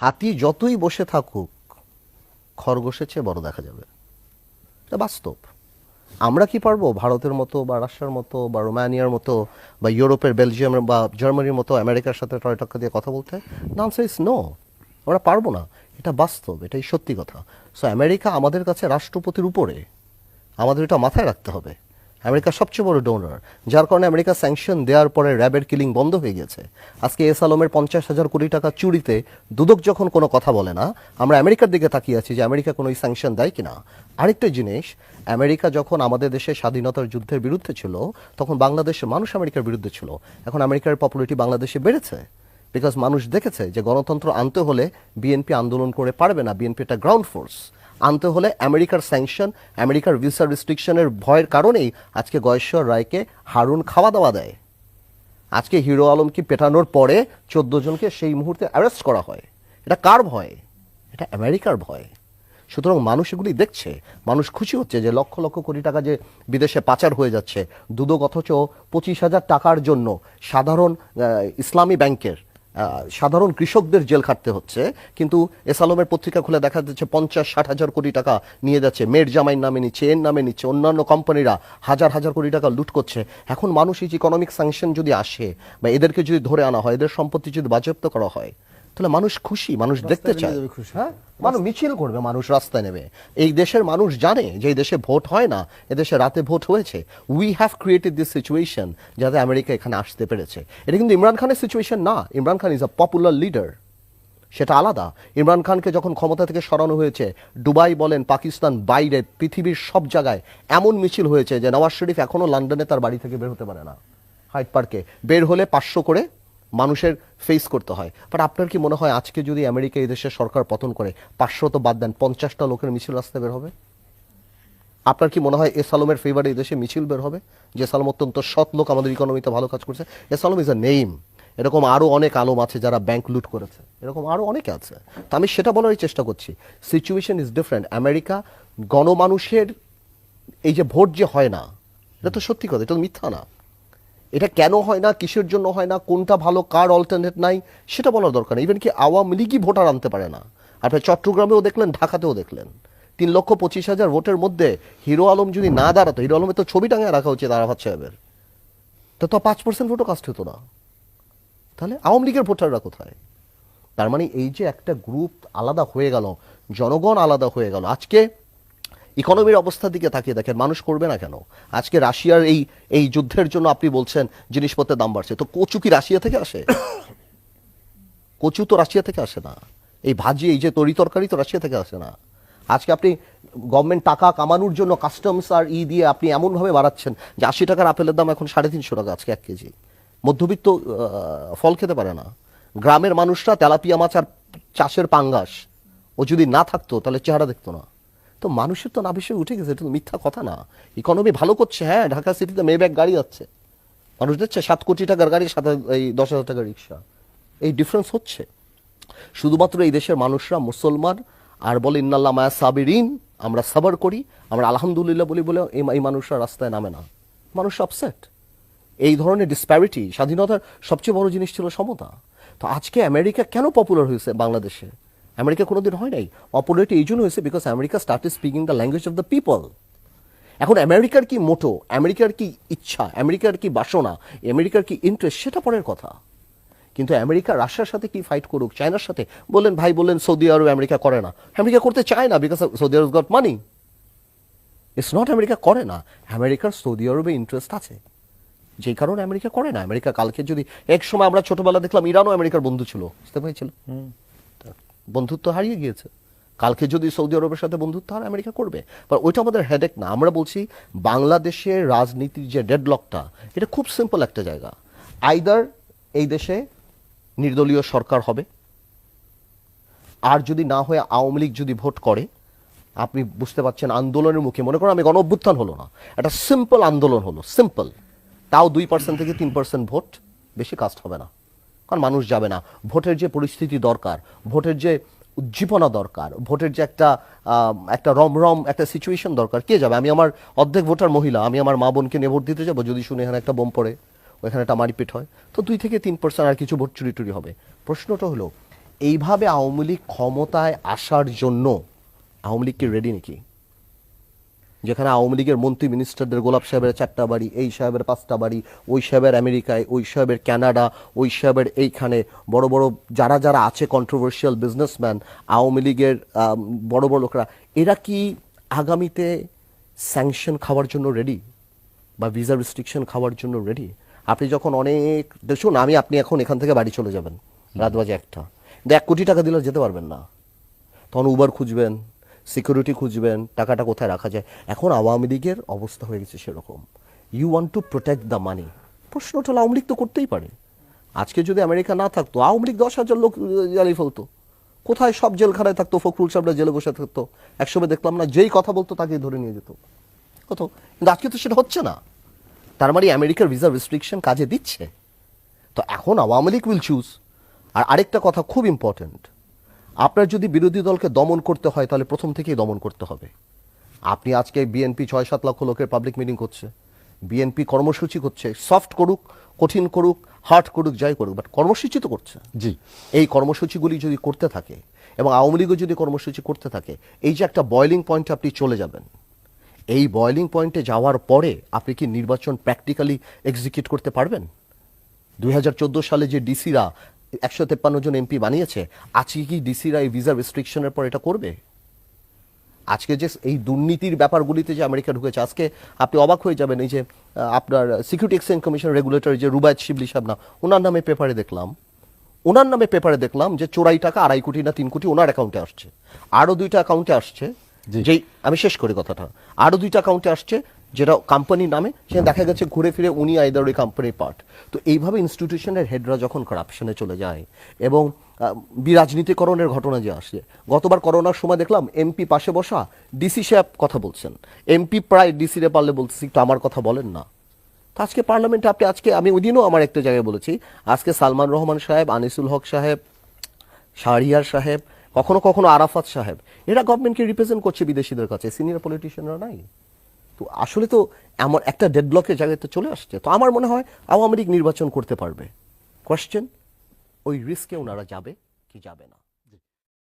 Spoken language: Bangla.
হাতি যতই বসে থাকুক খরগোশের চেয়ে বড় দেখা যাবে, এটা বাস্তব। আমরা কি পারবো ভারতের মতো বা রাশিয়ার মতো বা রোমানিয়ার মতো বা ইউরোপের বেলজিয়াম বা জার্মানির মতো আমেরিকার সাথে টয়টক্কা দিয়ে কথা বলতে? না, আনসার ইজ নো, আমরা পারবো না। এটা বাস্তব, এটাই সত্যি কথা। সো আমেরিকা আমাদের কাছে রাষ্ট্রপতির উপরে, আমাদের এটা মাথায় রাখতে হবে। আমেরিকা সবচেয়ে বড় ডোনার, যার কারণে আমেরিকা স্যাংশন দেওয়ার পরে র্যাবের কিলিং বন্ধ হয়ে গেছে। আজকে এস আলমের 50,000 কোটি টাকা চুরিতে দুদক যখন কোনো কথা বলে না, আমরা আমেরিকার দিকে তাকিয়ে আছি যে আমেরিকা কোনো স্যাংশন দেয় কিনা। আরেকটা জিনিস, আমেরিকা যখন আমাদের দেশে স্বাধীনতার যুদ্ধের বিরুদ্ধে ছিল, তখন বাংলাদেশের মানুষ আমেরিকার বিরুদ্ধে ছিল। এখন আমেরিকার পপুলারিটি বাংলাদেশে বেড়েছে, বিকজ মানুষ দেখেছে যে গণতন্ত্র আনতে হলে বিএনপি আন্দোলন করে পারবে না, বিএনপি একটা গ্রাউন্ড ফোর্স। আনতে হলে আমেরিকার স্যাংশন, আমেরিকার ভিসা রেস্ট্রিকশনের ভয়ের কারণেই আজকে গয়েশ্বর রায়কে হারুন খাওয়া দাওয়া দেয়। আজকে হিরো আলমকে পেটানোর পরে 14 জনকে সেই মুহূর্তে অ্যারেস্ট করা হয়। এটা কার ভয়? এটা আমেরিকার ভয়। সুতরাং মানুষ এগুলি দেখছে, মানুষ খুশি হচ্ছে যে লক্ষ লক্ষ কোটি টাকা যে বিদেশে পাচার হয়ে যাচ্ছে। দুদক অথচ 25,000 টাকার জন্য সাধারণ ইসলামী ব্যাংকের সাধারণ কৃষকদের জেল খাটতে হচ্ছে, কিন্তু এস আলমের পত্রিকা খুলে দেখা যাচ্ছে 50-60 হাজার কোটি টাকা নিয়ে যাচ্ছে, মেয়ের জামাইয়ের নামে নিচ্ছে, এর নামে নিচ্ছে, অন্যান্য কোম্পানিরা হাজার হাজার কোটি টাকা লুট করছে। এখন মানুষ এই যে ইকোনমিক স্যাংশন যদি আসে বা এদেরকে যদি ধরে আনা হয়, এদের সম্পত্তি যদি বাজেয়াপ্ত করা হয়, তাহলে মানুষ খুশি, মানুষ দেখতে চায়। হ্যাঁ, মানুষ মিছিল করবে, মানুষ রাস্তায় নেবে। এই দেশের মানুষ জানে যে এই দেশে ভোট হয় না, এদেশে রাতে ভোট হয়েছে। We have created this situation যাতে আমেরিকা এখানে আসতে পেরেছে। এটা কিন্তু ইমরান খানের সিচুয়েশন না। Imran Khan is a popular leader, সেটা আলাদা। ইমরান খানকে যখন ক্ষমতা থেকে সরানো হয়েছে, দুবাই বলেন, পাকিস্তান, বাইরে পৃথিবীর সব জায়গায় এমন মিছিল হয়েছে যে নওয়াজ শরীফ এখনও লন্ডনে তার বাড়ি থেকে বের হতে পারে না। হাইড পার্কে বের হলে 500 করে মানুষের ফেস করতে হয়। বাট আপনার কি মনে হয় আজকে যদি আমেরিকা এই দেশের সরকার পতন করে, 500 তো বাদ দেন, 50টা লোকের মিছিল রাস্তায় বের হবে? আপনার কি মনে হয় এস আলমের ফেভারে এই দেশে মিছিল বের হবে? যে এস আলম অত্যন্ত সৎ লোক, আমাদের ইকোনমিতে ভালো কাজ করছে। S Alam is a name. এরকম আরও অনেক আলম আছে যারা ব্যাংক লুট করেছে, এরকম আরও অনেকে আছে। তো আমি সেটা বলারই চেষ্টা করছি, সিচুয়েশন ইজ ডিফারেন্ট। আমেরিকা গণমানুষের এই যে ভোট যে হয় না, এটা তো সত্যি কথা, এটা তো মিথ্যা না। এটা কেন হয় না, কিসের জন্য হয় না, কোনটা ভালো, কার অল্টারনেট নাই, সেটা বলার দরকার নেই। ইভেন কি আওয়ামী লীগই ভোটার আনতে পারে না। আপনি চট্টগ্রামেও দেখলেন, ঢাকাতেও দেখলেন, 3,25,000 ভোটের মধ্যে হিরো আলম যদি না দাঁড়াতো, হিরো আলমের তো ছবি টাঙিয়ে রাখা উচিত আরাফাত সাহেবের, তো 5% ভোটও কাস্ট হতো না। তাহলে আওয়ামী লীগের ভোটাররা কোথায়? তার মানে এই যে একটা গ্রুপ আলাদা হয়ে গেল, জনগণ আলাদা হয়ে গেল। আজকে ইকোনমির অবস্থার দিকে তাকিয়ে দেখেন, মানুষ করবে না কেন? আজকে রাশিয়ার এই এই যুদ্ধের জন্য আপনি বলছেন জিনিসপত্রের দাম বাড়ছে, তো কচু কি রাশিয়া থেকে আসে? কচু তো রাশিয়া থেকে আসে না। এই ভাজি, এই যে তরি তরকারি তো রাশিয়া থেকে আসে না। আজকে আপনি গভর্নমেন্ট টাকা কামানোর জন্য কাস্টমস আর দিয়ে আপনি এমনভাবে বাড়াচ্ছেন যে 80 টাকার আপেলের দাম এখন 350 টাকা আজকে 1 কেজি। মধ্যবিত্ত ফল খেতে পারে না। গ্রামের মানুষরা তেলাপিয়া মাছ আর চাষের পাঙ্গাস ও যদি না থাকতো তাহলে চেহারা দেখতো না। তো মানুষের তো না বিষয় উঠে গেছে, এটা তো মিথ্যা কথা না। ইকোনমি ভালো করছে, হ্যাঁ, ঢাকা সিটিতে মেব্যাক গাড়ি যাচ্ছে, মানুষ দেখছে 7 কোটি টাকার গাড়ি, এই 10,000 টাকার রিক্সা। এই ডিফারেন্স হচ্ছে। শুধুমাত্র এই দেশের মানুষরা মুসলমান আর বলে ইন্নাল্লাহ মায়া সাবিরিন, আমরা সাবার করি, আমরা আলহামদুলিল্লাহ বলি বলে এই মানুষরা রাস্তায় নামে না। মানুষ আপসেট। এই ধরনের ডিসপ্যারিটি, স্বাধীনতার সবচেয়ে বড় জিনিস ছিল সমতা। তো আজকে আমেরিকা কেন পপুলার হয়েছে বাংলাদেশে? আমেরিকা কোনোদিন হয় নাই। পপুলারিটি এই জন্য হয়েছে because America started speaking the language of the people. এখন আমেরিকার কি মোটো, আমেরিকার কি ইচ্ছা, আমেরিকার কি বাসনা, আমেরিকার কি ইন্টারেস্ট, সেটা পরের কথা। কিন্তু আমেরিকা রাশিয়ার সাথে কি ফাইট করুক, চায়নার সাথে, বললেন ভাই, বললেন সৌদি আরব আমেরিকা করে না। আমেরিকা করতে চায় না because Saudi Arab goat money. It's not America করে না, আমেরিকার সৌদি আরবে ইন্টারেস্ট আছে, যেই কারণে আমেরিকা করে না। আমেরিকা কালকে যদি, এক সময় আমরা ছোটবেলা দেখলাম ইরানও আমেরিকার বন্ধু ছিল, বুঝতে পেরেছিল, বন্ধুত্ব হারিয়ে গিয়েছে। কালকে যদি সৌদি আরবের সাথে বন্ধুত্ব হয়, আমেরিকা করবে। বাট ওইটা আমাদের হেডেক না। আমরা বলছি বাংলাদেশের রাজনীতির যে ডেডলকটা, এটা খুব সিম্পল একটা জায়গা। আইদার এই দেশে নির্দলীয় সরকার হবে, আর যদি না হয়ে আওয়ামী লীগ যদি ভোট করে, আপনি বুঝতে পারছেন আন্দোলনের মুখে, মনে করেন আমি গণ অভ্যুত্থান হলো না, একটা সিম্পল আন্দোলন হলো, সিম্পল, তাও 2% থেকে 3% ভোট, বেশি কাস্ট হবে না, কারণ মানুষ যাবে না। ভোটের যে পরিস্থিতি দরকার, ভোটের যে উজ্জীবনা দরকার, ভোটের যে একটা রমরম একটা সিচুয়েশন দরকার, কে যাবে? আমি আমার অর্ধেক ভোটার মহিলা, আমি আমার মা বোনকে নিয়ে ভোট দিতে যাবো যদি শুনে এখানে একটা বোম পড়ে, ওইখানে একটা মারিপিট হয়, তো 2 থেকে 3% আর কিছু ভোট চুরি টুরি হবে। প্রশ্নটা হলো এইভাবে আওয়ামী লীগ ক্ষমতায় আসার জন্য আওয়ামী লীগ কি রেডি নাকি? যেখানে আওয়ামী লীগের মন্ত্রী মিনিস্টারদের গোলাপ সাহেবের 4টা বাড়ি, এই সাহেবের 5টা বাড়ি, ওই সাহেবের আমেরিকায়, ওই সাহেবের কানাডা, ওই সাহেবের এইখানে, বড় বড় যারা যারা আছে কন্ট্রোভার্সিয়াল বিজনেসম্যান আওয়ামী লীগের বড় বড় লোকরা, এরা কি আগামীতে স্যাংশন খাওয়ার জন্য রেডি বা ভিসা রেস্ট্রিকশন খাওয়ার জন্য রেডি? আপনি যখন অনেক দেখুন, আপনি এখন এখান থেকে বাড়ি চলে যাবেন রাত বাজে 1টা, কিন্তু 1 কোটি টাকা দিলে যেতে পারবেন না। তখন উবার খুঁজবেন, সিকিউরিটি খুঁজবেন, টাকাটা কোথায় রাখা যায়। এখন আওয়ামী লীগের অবস্থা হয়ে গেছে সেরকম। You want to protect the money. প্রশ্নটা হলো আওয়ামী লীগ তো করতেই পারে। আজকে যদি আমেরিকা না থাকতো, আওয়ামী লীগ 10,000 লোক জ্বালিয়ে ফেলতো। কোথায় সব জেলখানায় থাকতো, ফখরুল সাহেবরা জেলে বসে থাকতো, একসময় দেখলাম না যেই কথা বলতো তাকেই ধরে নিয়ে যেত কত। কিন্তু আজকে তো সেটা হচ্ছে না। তার মানে আমেরিকার ভিসা রেস্ট্রিকশন কাজে দিচ্ছে। তো এখন আওয়ামী লীগ উইল চুজ। আর আরেকটা কথা খুব ইম্পর্টেন্ট, আপনার যদি বিরোধী দলকে দমন করতে হয় তাহলে প্রথম থেকেই দমন করতে হবে। আপনি আজকে বিএনপি 6-7 লক্ষ লোকের পাবলিক মিটিং করছে, বিএনপি কর্মসূচি করছে, সফট করুক, কঠিন করুক, হার্ড করুক, যাই করুক, বাট কর্মসূচি তো করছে। জি, এই কর্মসূচিগুলি যদি করতে থাকে এবং আওয়ামী লীগও যদি কর্মসূচি করতে থাকে, এই যে একটা বয়লিং পয়েন্টে আপনি চলে যাবেন, এই বয়লিং পয়েন্টে যাওয়ার পরে আপনি কি নির্বাচন প্র্যাকটিক্যালি এক্সিকিউট করতে পারবেন? 2014 সালে যে ডিসিরা 153 জন এমপি বানিয়েছে, আজকে কি ডিসিরা এই ভিসা রেস্ট্রিকশনের পর এটা করবে? আজকে যে এই দুর্নীতির ব্যাপারগুলিতে যে আমেরিকা ঢুকেছে, আজকে আপনি অবাক হয়ে যাবেন। এই যে আপনার সিকিউরিটি এক্সচেঞ্জ কমিশন রেগুলেটর যে রুবায়েত শিবলি সাহেব, না ওনার নামে পেপারে দেখলাম যে চোরাই টাকা 2.5 কোটি না 3 কোটি ওনার অ্যাকাউন্টে আসছে। আরও 2টা অ্যাকাউন্টে আসছে, যেই আমি শেষ করি কথাটা, আরও 2টা অ্যাকাউন্টে আসছে যেটা কোম্পানির নামে, সেখানে দেখা গেছে ঘুরে ফিরে উনি আইদার ওই কোম্পানির পার্ট। তো এইভাবে ইনস্টিটিউশনের হেডরা যখন কারাপশনে চলে যায় এবং বিরাজনীতিকরণের ঘটনা যে আসে, গতবার করোনার সময় দেখলাম এমপি পাশে বসা ডিসি সাহেব কথা বলছেন, এমপি প্রায় ডিসিরে পারলে বলতেছি একটু আমার কথা বলেন না। তো আজকে পার্লামেন্টে আমি ওই দিনও আমার একটা জায়গায় বলেছি, আজকে সালমান রহমান সাহেব, আনিসুল হক সাহেব, শাহরিয়ার সাহেব, কখনো কখনো আরাফাত সাহেব, এরা গভর্নমেন্টকে রিপ্রেজেন্ট করছে বিদেশিদের কাছে, সিনিয়র পলিটিশিয়ানরা নাই। তো আসলে তো এমন একটা ডেডব্লকের জায়গায় তো চলে আসছে। তো আমার মনে হয় আওয়ামী লীগ নির্বাচন করতে পারবে। কোয়েশ্চেন, ওই রিস্কে ওনারা যাবে কি যাবে না।